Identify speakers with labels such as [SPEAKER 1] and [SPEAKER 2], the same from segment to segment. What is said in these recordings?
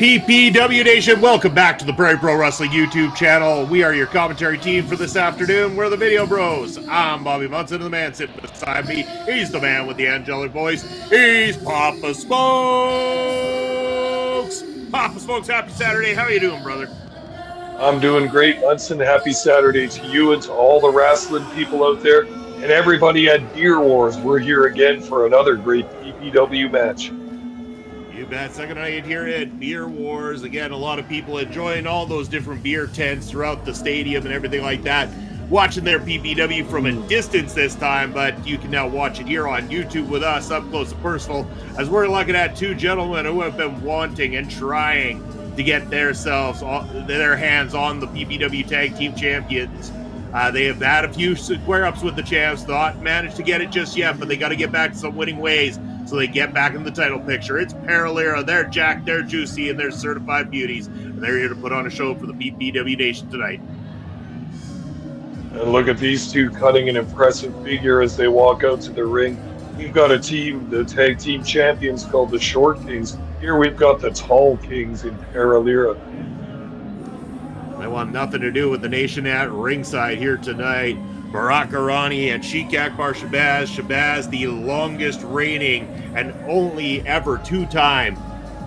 [SPEAKER 1] PPW Nation, welcome back to the Prairie Pro Wrestling YouTube channel. We are your commentary team for this afternoon. We're the Video Bros. I'm Bobby Munson, and the man sitting beside me, he's the man with the angelic voice. He's Papa Smokes. Papa Smokes, happy Saturday. How are you doing, brother?
[SPEAKER 2] I'm doing great, Munson. Happy Saturday to you and to all the wrestling people out there and everybody at Beer Wars. We're here again for another great PPW match.
[SPEAKER 1] You bet. Second night here at Beer Wars. Again, a lot of people enjoying all those different beer tents throughout the stadium and everything like that. Watching their PPW from a distance this time, but you can now watch it here on YouTube with us up close and personal as we're looking at two gentlemen who have been wanting and trying to get their hands on the PPW Tag Team Champions. They have had a few square-ups with the champs, not managed to get it just yet, but they got to get back to some winning ways so they get back in the title picture. It's Para Lira, they're Jack, they're Juicy, and they're certified beauties, and they're here to put on a show for the PPW Nation tonight.
[SPEAKER 2] And look at these two cutting an impressive figure as they walk out to the ring. We've got a team, the Tag Team Champions, called the Short Kings. Here we've got the Tall Kings in Para Lira.
[SPEAKER 1] They want nothing to do with the nation at ringside here tonight. Barack Arani and Sheik Akbar Shabazz. Shabazz, the longest reigning and only ever two-time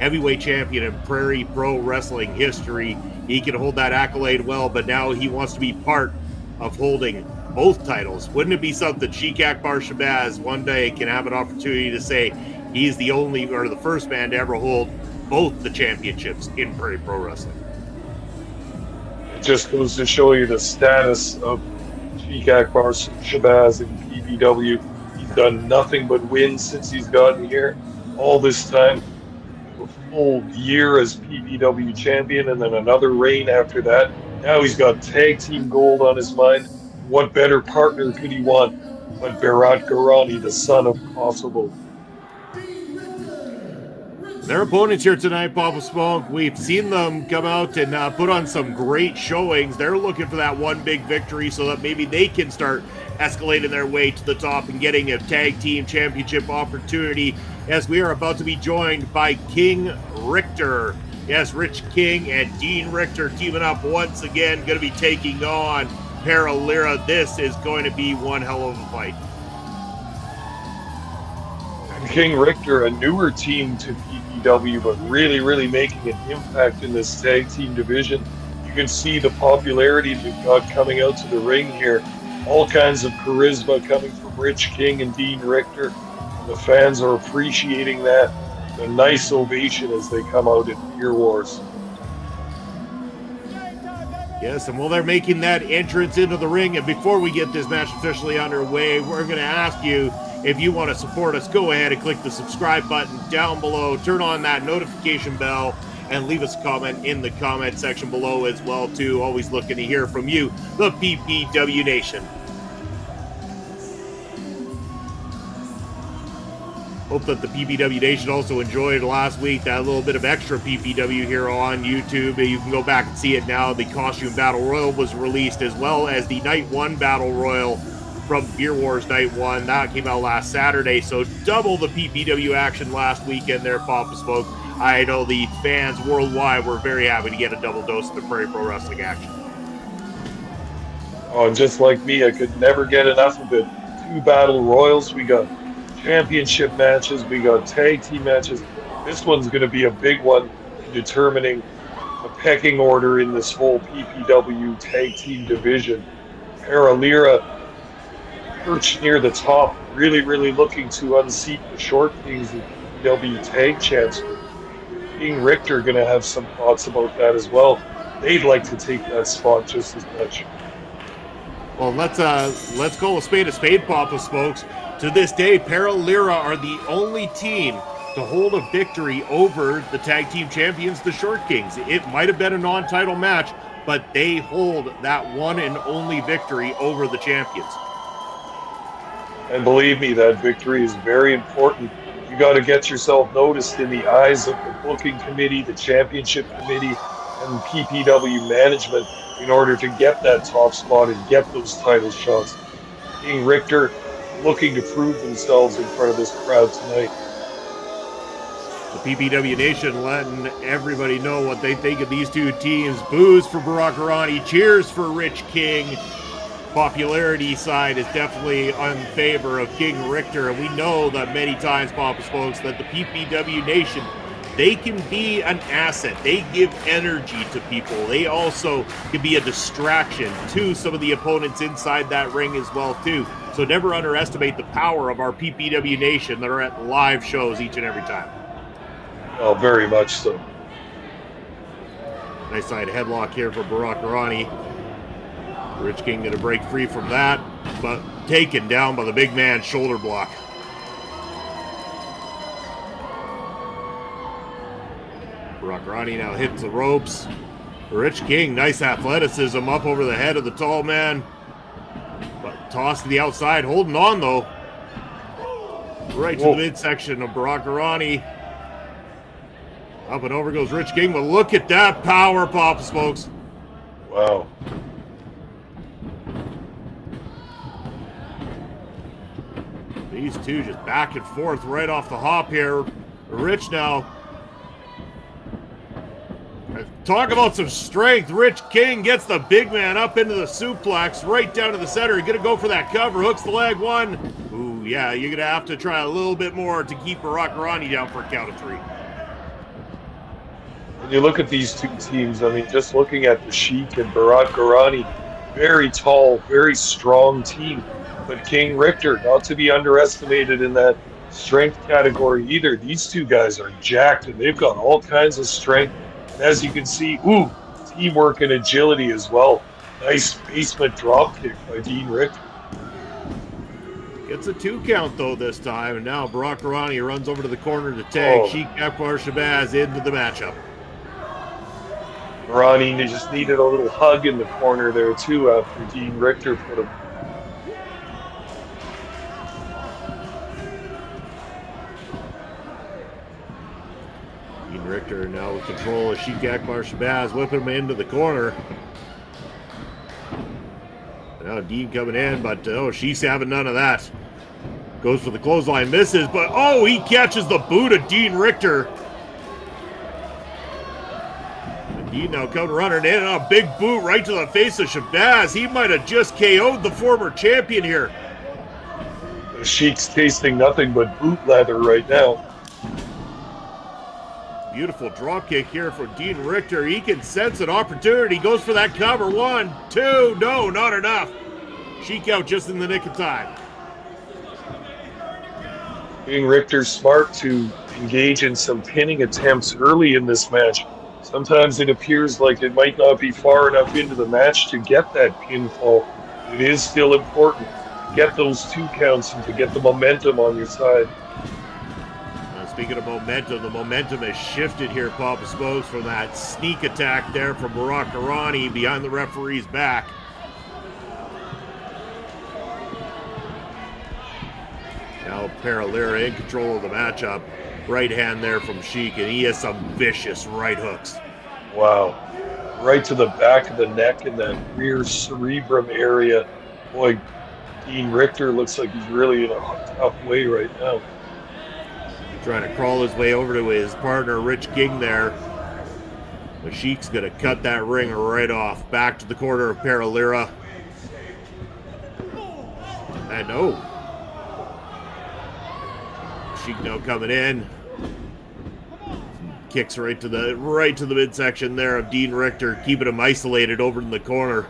[SPEAKER 1] heavyweight champion in Prairie Pro Wrestling history. He can hold that accolade well, but now he wants to be part of holding both titles. Wouldn't it be something Sheik Akbar Shabazz one day can have an opportunity to say he's the only or the first man to ever hold both the championships in Prairie Pro Wrestling?
[SPEAKER 2] It just goes to show you the status of Sheik Akbar Shabazz in PPW. He's done nothing but win since he's gotten here. All this time, a full year as PPW champion, and then another reign after that. Now he's got tag team gold on his mind. What better partner could he want but Barack Arani, the son of Kosovo?
[SPEAKER 1] Their opponents here tonight, Papa Smoke, we've seen them come out and put on some great showings. They're looking for that one big victory so that maybe they can start escalating their way to the top and getting a tag team championship opportunity, as we are about to be joined by King Richter. Yes, Rich King and Dean Richter teaming up once again, going to be taking on Para Lira. This is going to be one hell of a fight.
[SPEAKER 2] And King Richter, a newer team to PPW, but really making an impact in this tag team division. You can see the popularity they've got coming out to the ring here. All kinds of charisma coming from Rich King and Dean Richter. The fans are appreciating that. A nice ovation as they come out in Beer Wars.
[SPEAKER 1] Yes, and while they're making that entrance into the ring, and before we get this match officially underway, we're going to ask you, if you want to support us, go ahead and click the subscribe button down below, turn on that notification bell, and leave us a comment in the comment section below as well, too. Always looking to hear from you, the PPW Nation. Hope that the PPW Nation also enjoyed last week that little bit of extra PPW here on YouTube. You can go back and see it now. The Costume Battle Royal was released, as well as the Night 1 Battle Royal from Beer Wars Night 1. That came out last Saturday, so double the PPW action last weekend there, Papa Smoke. I know the fans worldwide were very happy to get a double dose of the Prairie Pro Wrestling action.
[SPEAKER 2] Oh, just like me, I could never get enough of it. 2 battle royals, we got championship matches, we got tag team matches. This one's going to be a big one, determining the pecking order in this whole PPW tag team division. Para Lira perched near the top, really looking to unseat the Short Kings and PPW tag champs. King Richter going to have some thoughts about that as well. They'd like to take that spot just as much.
[SPEAKER 1] Well, let's call a spade, Papa Smokes. To this day, Para Lira are the only team to hold a victory over the tag team champions, the Short Kings. It might have been a non-title match, but they hold that one and only victory over the champions.
[SPEAKER 2] And believe me, that victory is very important. You got to get yourself noticed in the eyes of the booking committee, the championship committee, and PPW management in order to get that top spot and get those title shots. King Richter looking to prove themselves in front of this crowd tonight.
[SPEAKER 1] The PPW Nation letting everybody know what they think of these two teams. Boos for Barack Arani, cheers for Rich King. Popularity side is definitely in favor of King Richter, and we know that many times, Papa Smokes, that the PPW Nation, they can be an asset. They give energy to people. They also can be a distraction to some of the opponents inside that ring as well, too. So never underestimate the power of our PPW Nation that are at live shows each and every time.
[SPEAKER 2] Oh, very much so.
[SPEAKER 1] Nice side headlock here for Barack Arani. Rich King going to break free from that, but taken down by the big man's shoulder block. Barack Arani now hits the ropes. Rich King, nice athleticism up over the head of the tall man. But tossed to the outside, holding on though. Right to the midsection of Barack Arani. Up and over goes Rich King, but look at that power, Papa Smokes.
[SPEAKER 2] Wow.
[SPEAKER 1] These two just back and forth right off the hop here. Rich now. Talk about some strength. Rich King gets the big man up into the suplex, right down to the center. He's going to go for that cover. Hooks the leg one. Ooh, yeah, you're going to have to try a little bit more to keep Barack Arani down for a count of 3.
[SPEAKER 2] When you look at these two teams, I mean, just looking at the Sheik and Barack Arani, very tall, very strong team. But King Richter, not to be underestimated in that strength category either. These two guys are jacked, and they've got all kinds of strength. And as you can see, teamwork and agility as well. Nice basement drop kick by Dean Richter.
[SPEAKER 1] Gets a 2 count though this time, and now Barack Arani runs over to the corner to tag Sheik Akbar Shabazz into the matchup.
[SPEAKER 2] Arani just needed a little hug in the corner there too after Dean Richter put him.
[SPEAKER 1] Dean Richter now with control of Sheik Akbar Shabazz, whipping him into the corner. Now Dean coming in, but Sheik's having none of that. Goes for the clothesline, misses, but he catches the boot of Dean Richter. And Dean now coming running in, and a big boot right to the face of Shabazz. He might have just KO'd the former champion here.
[SPEAKER 2] The Sheik's tasting nothing but boot leather right now.
[SPEAKER 1] Beautiful drop kick here for Dean Richter. He can sense an opportunity. Goes for that cover. 1, 2. No, not enough. Sheik out just in the nick of time.
[SPEAKER 2] King Richter's smart to engage in some pinning attempts early in this match. Sometimes it appears like it might not be far enough into the match to get that pinfall. It is still important to get those 2 counts and to get the momentum on your side.
[SPEAKER 1] Speaking of momentum, the momentum has shifted here, Papa Smokes, from that sneak attack there from Barack Arani behind the referee's back. Now Para Lira in control of the matchup. Right hand there from Sheik, and he has some vicious right hooks.
[SPEAKER 2] Wow. Right to the back of the neck and that rear cerebrum area. Boy, Dean Richter looks like he's really in a tough way right now.
[SPEAKER 1] Trying to crawl his way over to his partner, Rich King there. The Sheik's going to cut that ring right off. Back to the corner of Para Lira. And Sheik now coming in. Kicks right to the midsection there of Dean Richter, keeping him isolated over in the corner.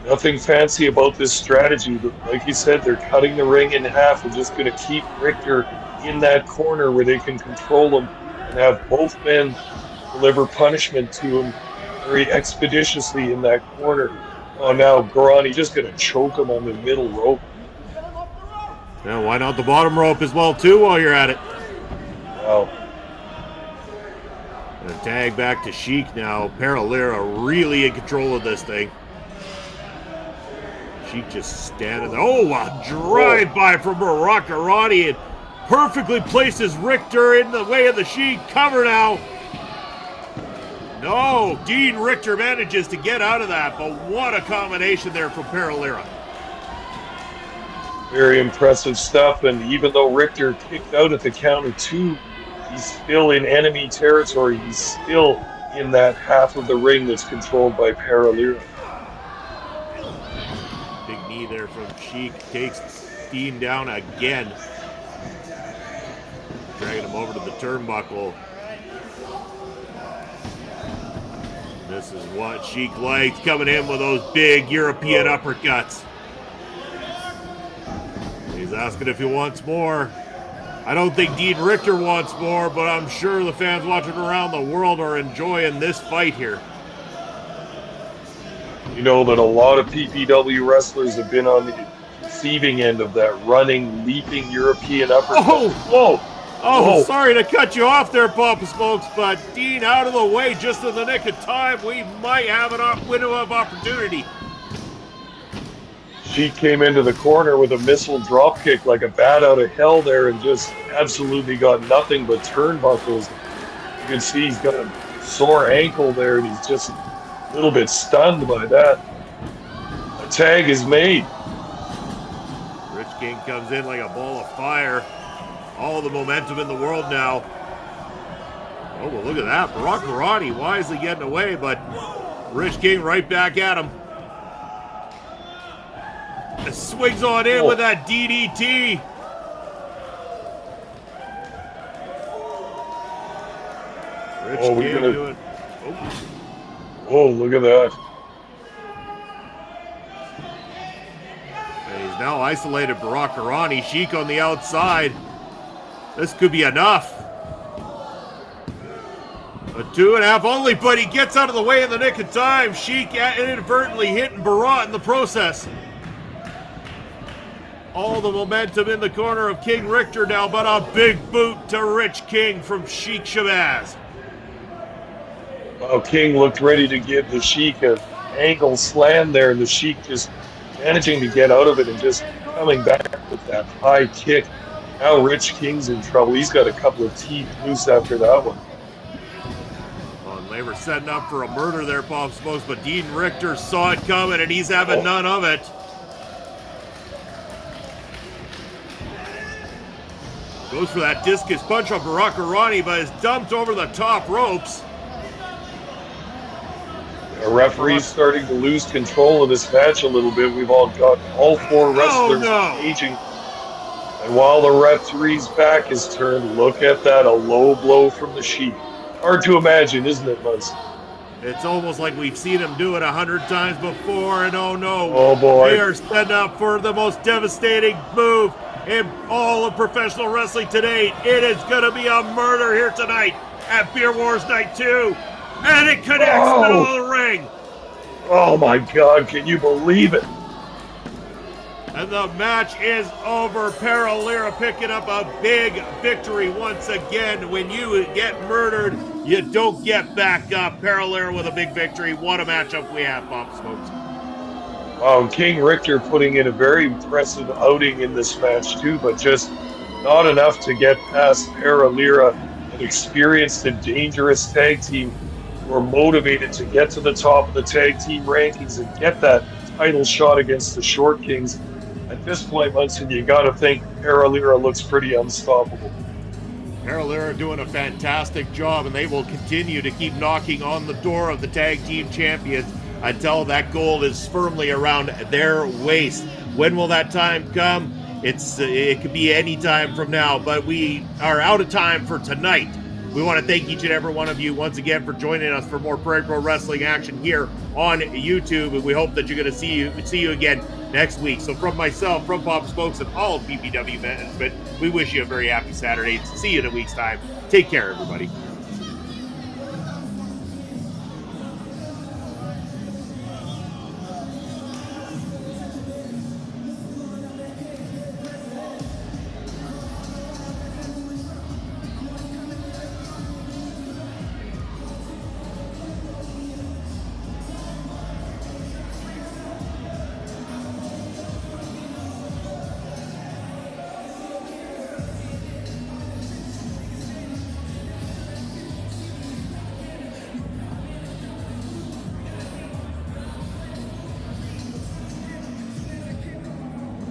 [SPEAKER 2] Nothing fancy about this strategy, but like you said, they're cutting the ring in half and just going to keep Richter in that corner where they can control him and have both men deliver punishment to him very expeditiously in that corner. Oh, now Arani just going to choke him on the middle rope.
[SPEAKER 1] Yeah, why not the bottom rope as well, too, while you're at it?
[SPEAKER 2] Wow.
[SPEAKER 1] And a tag back to Sheik now. Para Lira really in control of this thing. Sheik just standing there. A drive-by from Barack Arani, and perfectly places Richter in the way of the Sheik. Cover now. No, Dean Richter manages to get out of that, but what a combination there from Para Lira.
[SPEAKER 2] Very impressive stuff. And even though Richter kicked out at the count of 2, he's still in enemy territory. He's still in that half of the ring that's controlled by Para Lira.
[SPEAKER 1] Big knee there from Sheik. Takes Dean down again. Dragging him over to the turnbuckle. This is what Sheik likes, coming in with those big European uppercuts. He's asking if he wants more. I don't think Dean Richter wants more, but I'm sure the fans watching around the world are enjoying this fight here.
[SPEAKER 2] You know that a lot of PPW wrestlers have been on the receiving end of that running, leaping European uppercut.
[SPEAKER 1] Oh!
[SPEAKER 2] Whoa!
[SPEAKER 1] Oh, sorry to cut you off there, Papa Smokes, but Dean out of the way just in the nick of time. We might have an window of opportunity.
[SPEAKER 2] She came into the corner with a missile drop kick like a bat out of hell there and just absolutely got nothing but turnbuckles. You can see he's got a sore ankle there and he's just a little bit stunned by that. A tag is made.
[SPEAKER 1] Rich King comes in like a ball of fire. All the momentum in the world now. Oh, well, look at that. Barack Marani wisely getting away, but Rich King right back at him. Swings on in with that DDT. Rich King doing.
[SPEAKER 2] Oh, look at that.
[SPEAKER 1] And he's now isolated Barack Marani. Sheik on the outside. This could be enough. A 2.5 only, but he gets out of the way in the nick of time. Sheik inadvertently hitting Barat in the process. All the momentum in the corner of King Richter now, but a big boot to Rich King from Sheik Shabazz.
[SPEAKER 2] Well, King looked ready to give the Sheik an ankle slam there, and the Sheik just managing to get out of it and just coming back with that high kick. Now Rich King's in trouble. He's got a couple of teeth loose after that one.
[SPEAKER 1] Well, they were setting up for a murder there, Pop Smokes, but Dean Richter saw it coming, and he's having none of it. Goes for that discus punch on Barack Marani, but is dumped over the top ropes.
[SPEAKER 2] The referee's starting to lose control of this match a little bit. We've all got all 4 wrestlers engaging. And while the referee's back is turned, look at that, a low blow from the Sheik. Hard to imagine, isn't it, Muzz?
[SPEAKER 1] It's almost like we've seen him do it 100 times before, and oh no.
[SPEAKER 2] Oh boy.
[SPEAKER 1] They are setting up for the most devastating move in all of professional wrestling today. It is going to be a murder here tonight at Beer Wars Night 2. And it connects middle of the ring.
[SPEAKER 2] Oh my God, can you believe it?
[SPEAKER 1] And the match is over. Para Lira picking up a big victory once again. When you get murdered, you don't get back up. Para Lira with a big victory. What a matchup we have, Pop Smokes.
[SPEAKER 2] Wow, King Richter putting in a very impressive outing in this match too, but just not enough to get past Para Lira, an experienced and dangerous tag team who are motivated to get to the top of the tag team rankings and get that title shot against the Short Kings. At this point, Munson, you got to think Para Lira looks pretty unstoppable.
[SPEAKER 1] Para Lira doing a fantastic job, and they will continue to keep knocking on the door of the tag team champions until that gold is firmly around their waist. When will that time come? It could be any time from now, but we are out of time for tonight. We want to thank each and every one of you once again for joining us for more Prairie Pro Wrestling action here on YouTube, and we hope that you're going to see you again next week. So from myself, from Pop Smokes, and all of PPW management, we wish you a very happy Saturday. See you in a week's time. Take care, everybody.